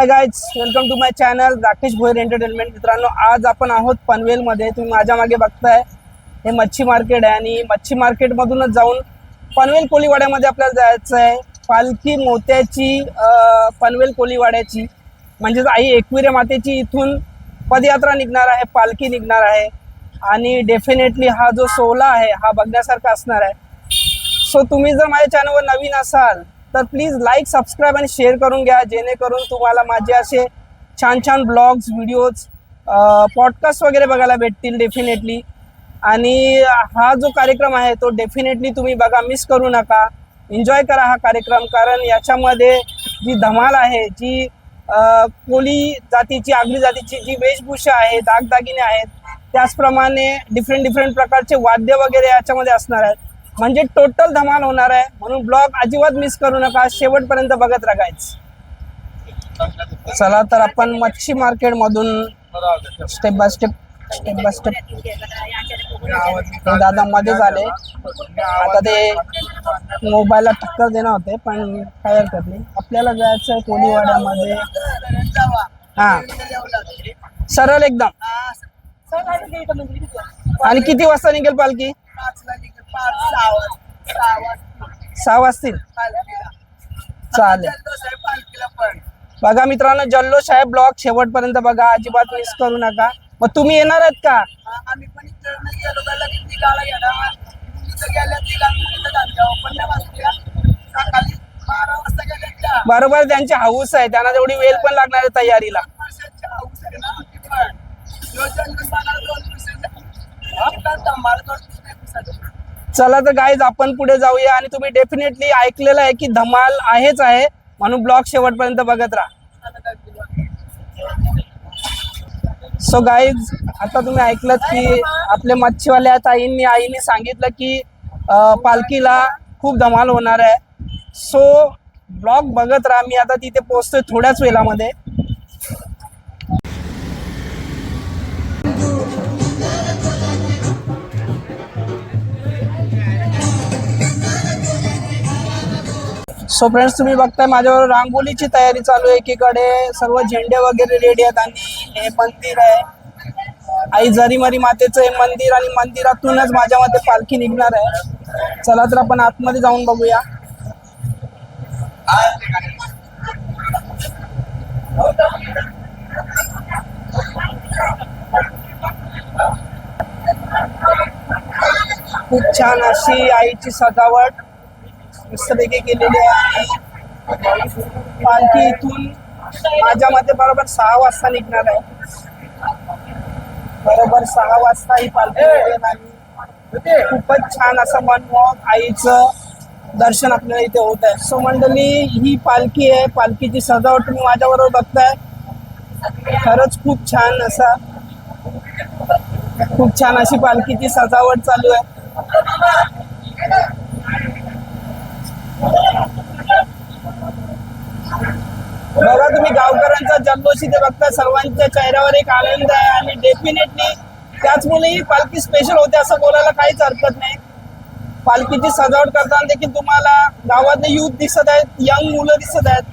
High guys, welcome to my channel Rakesh Bhoyar entertainment. मित्रांनो, आज आपण आहोत पनवेलमध्ये. तुम्ही माझ्या मागे बघताय हे मच्छी मार्केट आहे आणि मच्छी मार्केटमधूनच जाऊन पनवेल कोळीवाड्यामध्ये आपल्याला जायचं आहे. पालखी मोत्याची पनवेल कोळीवाड्याची म्हणजेच आई एकविरा मातेची इथून पदयात्रा निघणार आहे, पालखी निघणार आहे आणि डेफिनेटली हा जो सोहळा आहे हा बघण्यासारखा असणार आहे. सो तुम्ही जर माझ्या चॅनलवर नवीन असाल तर प्लीज लाईक, सबस्क्राईब आणि शेअर करून घ्या, जेणेकरून तुम्हाला माझे असे छान छान ब्लॉग्स, व्हिडिओज, पॉडकास्ट वगैरे बघायला भेटतील डेफिनेटली. आणि हा जो कार्यक्रम आहे तो डेफिनेटली तुम्ही बघा, मिस करू नका, एन्जॉय करा हा कार्यक्रम. कारण याच्यामध्ये जी धमाल आहे, जी कोळी जातीची, आगरी जातीची जी वेशभूषा आहे, दागदागिने आहेत, त्याचप्रमाणे डिफरंट प्रकारचे वाद्य वगैरे याच्यामध्ये असणार आहेत. म्हणजे टोटल धमाल होणार आहे. म्हणून ब्लॉग अजिबात मिस करू नका, शेवटपर्यंत बघत राहायचं. चला तर आपण मच्छी मार्केट मधून स्टेप बाय स्टेप दादा मध्ये झाले. आता ते मोबाईलला टक्कर देणार होते, पण काय हरकत नाही. आपल्याला जायचं आहे कोळीवाड्यामध्ये. हा, सरळ एकदम. आणि किती वाजता निघेल पालखी? 6 वाजतील. चालेल. बघा मित्रांनो, जल्लोष आहे. ब्लॉग शेवटपर्यंत बघा, अजिबात मिस करू नका. मग तुम्ही येणार आहेत का? बरोबर, त्यांची हाऊस आहे, त्यांना तेवढी वेळ पण लागणार आहे तयारीला. चला तर गाईज, आपण पुढे जाऊया. आणि तुम्ही डेफिनेटली ऐकलेलं आहे की धमाल आहेच आहे, म्हणून ब्लॉग शेवटपर्यंत बघत राहा. सो गाईज, आता तुम्ही ऐकलं की आपले मच्छीवाल्या आईने सांगितलं की पालखीला खूप धमाल होणार आहे. सो ब्लॉग बघत राहा. मी आता तिथे पोहोचतोय थोड्याच वेळामध्ये. सो फ्रेंड्स, तुम्ही बघताय माझ्यावर रांगोळीची तयारी चालू आहे. एकीकडे सर्व झेंडे वगैरे रेडी आहेत आणि हे मंदिर आहे, आई जरीमरी मातेचं हे मंदिर, आणि मंदिरातूनच माझ्या मते पालखी निघणार आहे. चला तर आपण आतमध्ये जाऊन बघूया. खूप छान अशी आईची सजावट मस्तपैकी केलेली आहे. पालखी इथून माझ्या मते बरोबर 6 वाजता निघणार आहे. बरोबर 6 वाजता ही पालखी निघेल आणि खूपच छान असं मनमोहक आईचं दर्शन आपल्याला इथे होत आहे. सो मंडळी, ही पालखी आहे. पालखीची सजावट तुम्ही माझ्याबरोबर बघताय. खरंच खूप छान अशी पालखीची सजावट चालू आहे. बघा, तुम्ही गावकऱ्यांचा जल्लोष इथे बघता. सर्वांच्या चेहऱ्यावर एक आनंद आहे आणि डेफिनेटली त्याचमुळे ही पालखी स्पेशल होते असं बोलायला काहीच हरकत नाही. पालखीची सजावट करताना देखील तुम्हाला गावातले युथ दिसत आहेत, यंग मुलं दिसत आहेत.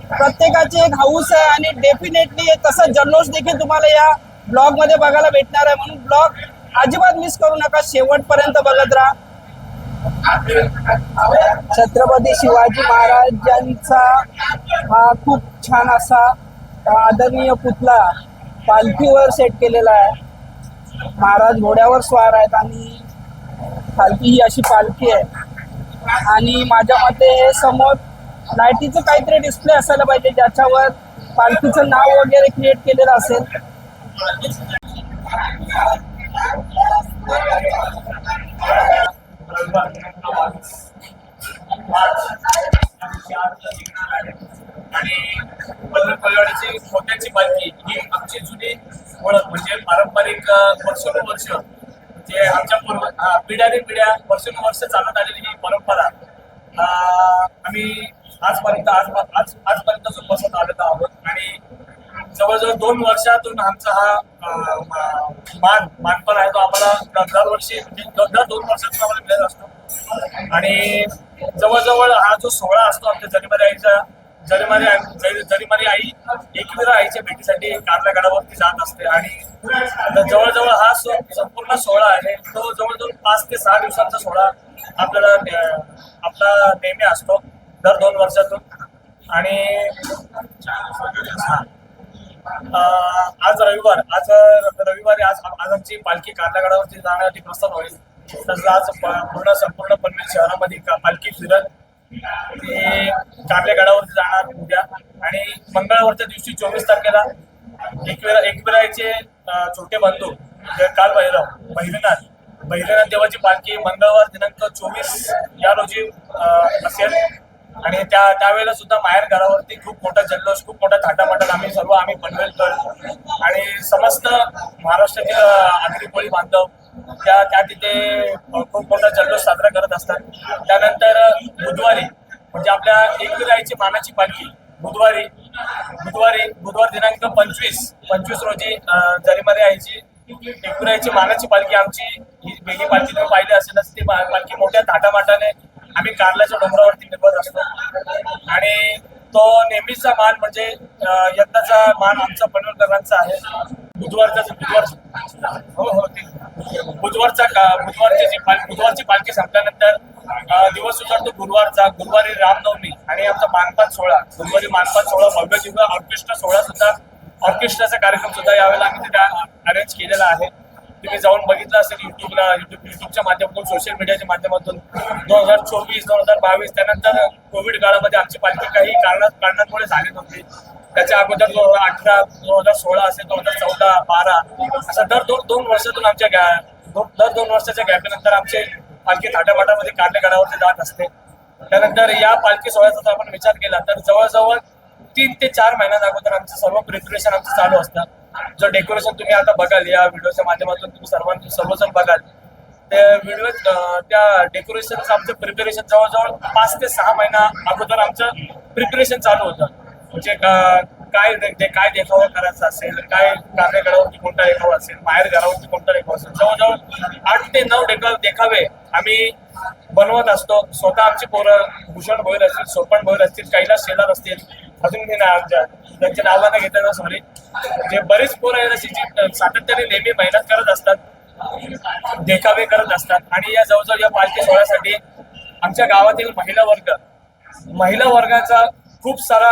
प्रत्येकाची एक हाऊस आहे आणि डेफिनेटली तसं जल्लोष देखील तुम्हाला या ब्लॉग मध्ये बघायला भेटणार आहे. म्हणून ब्लॉग अजिबात मिस करू नका, शेवटपर्यंत बघत राहा. छत्रपती शिवाजी महाराजांचा हा खूप छान असा आदरणीय पुतळा पालखीवर सेट केलेला आहे. महाराज घोड्यावर स्वार आहेत आणि पालखी ही अशी पालखी आहे. आणि माझ्या मते हे समोर लाईटीचं काहीतरी डिस्प्ले असायला पाहिजे, ज्याच्यावर पालखीचं नाव वगैरे क्रिएट केलेलं असेल. आणि कोळीवाड्याची मोत्याची पालखी ही आमची जुनी ओळख, म्हणजे पारंपरिक वर्षानुवर्ष, जे आमच्या पिढ्या वर्षानुवर्ष चालत आलेली ही परंपरा आम्ही आजपर्यंत जोपासत आलेलो आहोत. आणि जवळजवळ 2 वर्षातून आमचा हा मानपण आहे तो आम्हाला दरवर्षी, दर 2 वर्षातून आम्हाला मिळत असतो. आणि जवळजवळ हा जो सोहळा असतो आमच्या जरीमरी आईचा, जरीमारी आई एकविरा आईच्या भेटीसाठी कारल्या गडावरती जात असते आणि जवळजवळ हा संपूर्ण सोहळा आहे तो जवळजवळ 5 ते 6 दिवसांचा सोहळा आपला नेहमी असतो दर 2 वर्षातून. आणि आज रविवारी आज आमची पालखी कारल्यागडावरती जाण्यासाठी प्रस्थान होईल. तसं आज संपूर्ण पनवेल शहरामध्ये पालखी फिरत ते कारल्यागडावरती जाणार उद्या. आणि मंगळवारच्या दिवशी 24 तारखेला एकविराईचे छोटे बंधू काल भैरवनाथ देवाची पालखी मंगळवार दिनांक 24 या रोजी असेल. आणि त्यावेळेला सुद्धा माहेर घरावरती खूप मोठा जल्लोष, खूप मोठा थाटामाटात आम्ही पनवेलकर आणि समस्त महाराष्ट्रातील आगरी कोळी बांधव त्या तिथे खूप मोठा जल्लोष साजरा करत असतात. त्यानंतर बुधवारी म्हणजे आपल्या एकविराईची मानाची पालखी बुधवार दिनांक 25 रोजी जरीमारी आईची एकविराईची मानाची पालखी आमची ही वेगळी पालखी तुम्ही पाहिली असेलच. ती पालखी मोठ्या थाटामाटाने आम्ही कारल्याच्या डोंगरावरती निघत असतो. आणि तो नेहमीचा मान म्हणजे यंदाचा मान आमचा पनवेलकरांचा आहे. बुधवारची पालखी संपल्यानंतर दिवस उतरतो गुरुवारी रामनवमी आणि आमचा मानपान सोहळा भव्य दिव्य ऑर्केस्ट्राचा कार्यक्रम सुद्धा यावेळेला आम्ही तिथे अरेंज केलेला आहे. तुम्ही जाऊन बघितलं असेल युट्यूबच्या माध्यमातून, सोशल मीडियाच्या माध्यमातून. 2024, 2022 त्यानंतर कोविड काळामध्ये आमची पालखी काही कारणांमुळे झाली नव्हती. त्याच्या अगोदर 2018, 2016 असेल, 2014, 12 असं दर दोन वर्षातून दर 2 वर्षाच्या गॅपनंतर आमचे पालखी थाटामाटामध्ये कारल्यागडावरती जात असते. त्यानंतर या पालखी सोहळ्याचा जर आपण विचार केला तर जवळजवळ 3 ते 4 महिन्यात अगोदर आमचं सर्व प्रिपरेशन आमचं चालू असतं. जो डेकोरेशन तुम्ही आता बघाल या व्हिडिओच्या माध्यमातून तुम्ही सर्वजण बघाल त्या डेकोरेशनचं आमचं प्रिपरेशन जवळजवळ 5 ते 6 महिना अगोदर आमचं प्रिपरेशन चालू होतं. म्हणजे काय देखावा करायचा असेल, काय कारल्यागडावरती कोणता देखावा असेल, माहेर घरावरती कोणता देखावा असेल, जवळजवळ 8 ते 9 देखावे आम्ही बनवत असतो. स्वतः आमची पोरं भूषण भोईर असतील, सोपण भोईर असतील, कैलास शेलार असतील, अजून मी त्यांच्या नावानं घेताना सॉरी जे बरेच पोरं आहेत अशी जी सातत्याने नेहमी मेहनत करत असतात, देखावे करत असतात. आणि या जवळजवळ या पालखी सोहळ्यासाठी आमच्या गावातील महिला वर्गाचा खूप सारा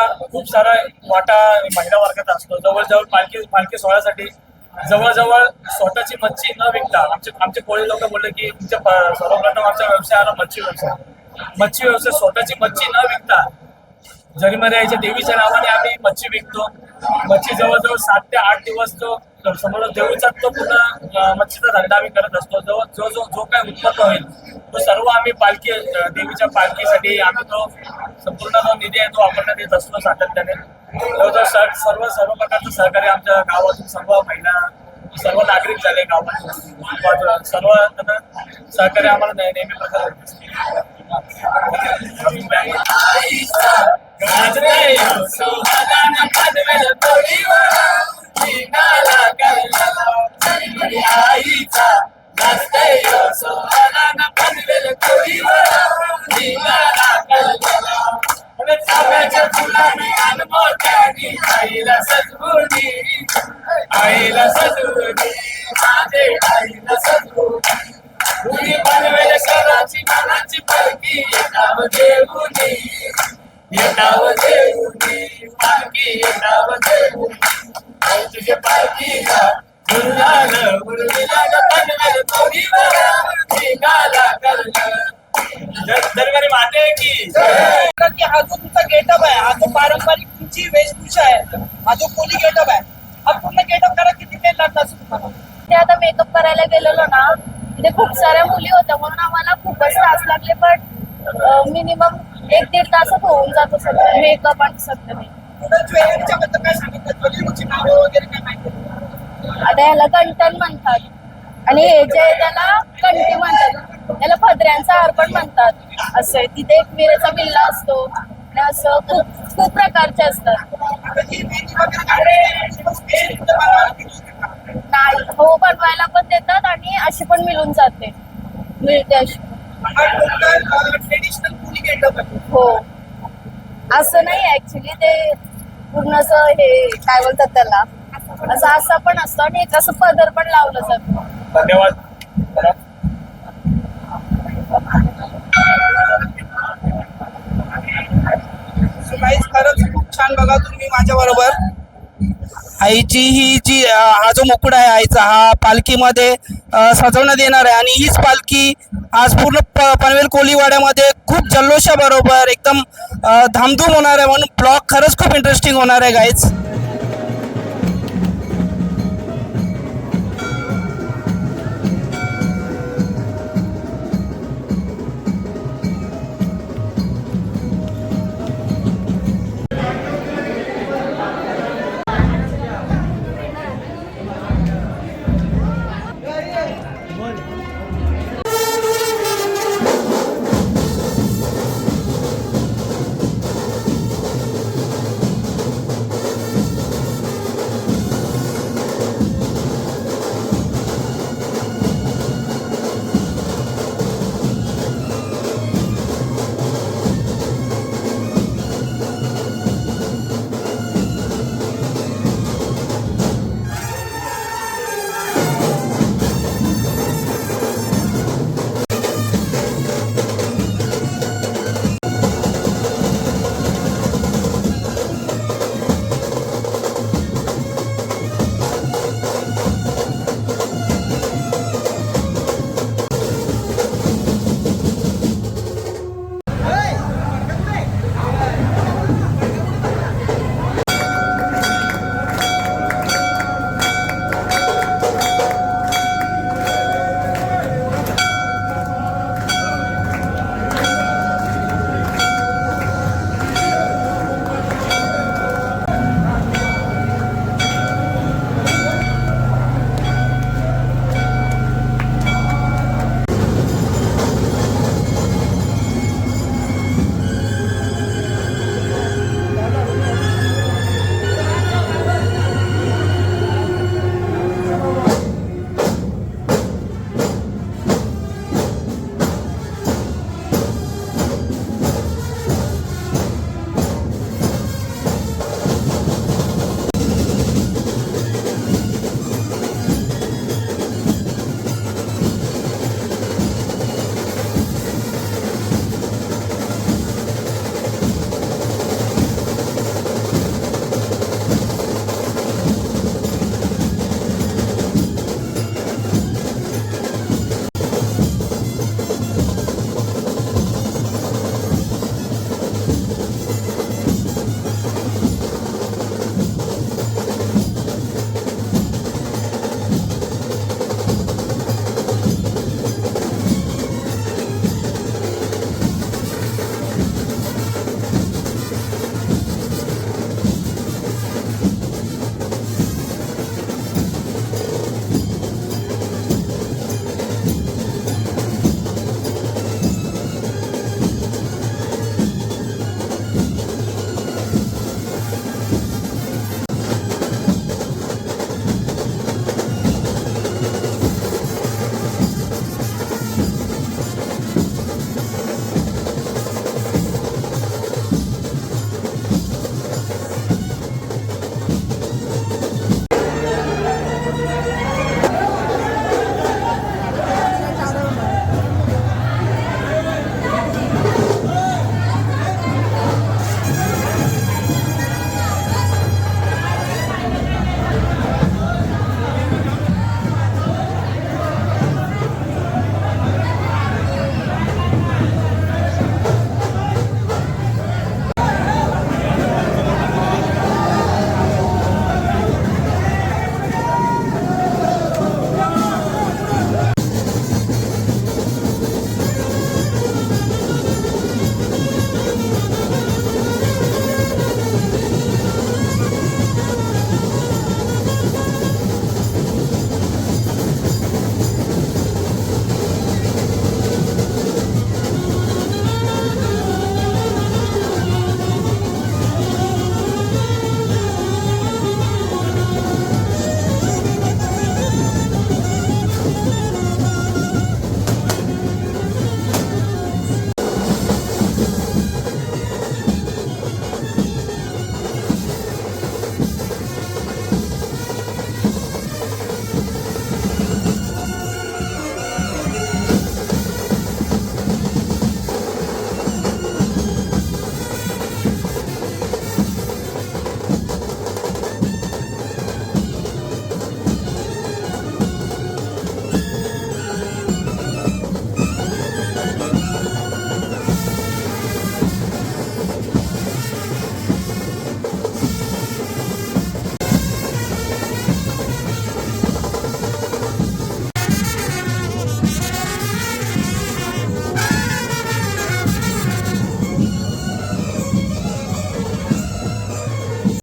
वाटा महिला वर्गाचा असतो. जवळजवळ पालखी सोहळ्यासाठी जवळजवळ स्वतःची मच्छी न विकता आमचे कोळी लोक बोलले की सर्वप्रथम आमच्या व्यवसायाला मच्छी व्यवसाय स्वतःची मच्छी न विकता जरीमारी आईच्या देवीच्या नावाने आम्ही मच्छी विकतो. मच्छी जवळजवळ 7 ते 8 दिवस समोर देवीचा तो पूर्ण मच्छीचा धंदा आम्ही करत असतो. जो काय उत्पन्न होईल तो सर्व आम्ही देवीच्या पालखीसाठी आम्ही तो संपूर्ण निधी आहे तो वापरण्यात येत असतो सातत्याने. जवळजवळ सर्व प्रकारचं सहकार्य आमच्या गावातून सर्व नागरिक झाले गावात सर्व सहकार्य आम्हाला नेहमी प्रकारे आईला सजवली पनवेल शहराची मानाची पालखी येताव देऊनी पालखी येताव देऊनी तुझ्या पालखीला पनवेल कोळीवाडा निघाला दरबारी माते की हा जो तुमचा गेटअप आहे, हा जो पारंपरिक तुमची वेशभूषा आहे, हा जो कोली गेटअप आहे, हा पूर्ण गेटअप करायला किती वेळ लागला असं तुम्हाला? ते आता मेकअप करायला गेलेलो ना, तिथे खूप साऱ्या मुली होत्या म्हणून आम्हाला खूपच तास लागले. पण मिनिमम 1-1.5 तासात होऊन जातो सगळं मेकअप आणि सगळं. ज्वेलरीच्याबद्दल काय सांगितलं? ज्वेलरीची नावं वगैरे काय माहिती? आता ह्याला कंटन म्हणतात आणि हे जे त्याला कंटी म्हणतात, त्याला पदऱ्यांचा हार पण म्हणतात. असं तिथे एक विरेचा बिल्ला असतो आणि असं खूप प्रकारचे असतात. नाही हो, बनवायला पण देतात आणि अशी पण मिळते अशी. ट्रेडिशनल कोली गेटअप आहे. हो असं नाही ऍक्च्युली ते पूर्ण असं हे काय बोलतात त्याला असं पण असतं आणि एक असं पदर पण लावलं जातं. धन्यवाद. चला. गाईज खरंच खूप छान. बघा तुम्ही माझ्या बरोबर आईची ही जी हा जो मुकुट आहे आईचा हा पालखीमध्ये सजवण्यात येणार आहे आणि हीच पालखी आज पूर्ण पनवेल कोळीवाड्यामध्ये खूप जल्लोषाबरोबर एकदम धामधूम होणार आहे. म्हणून ब्लॉग खरंच खूप इंटरेस्टिंग होणार आहे गाईज.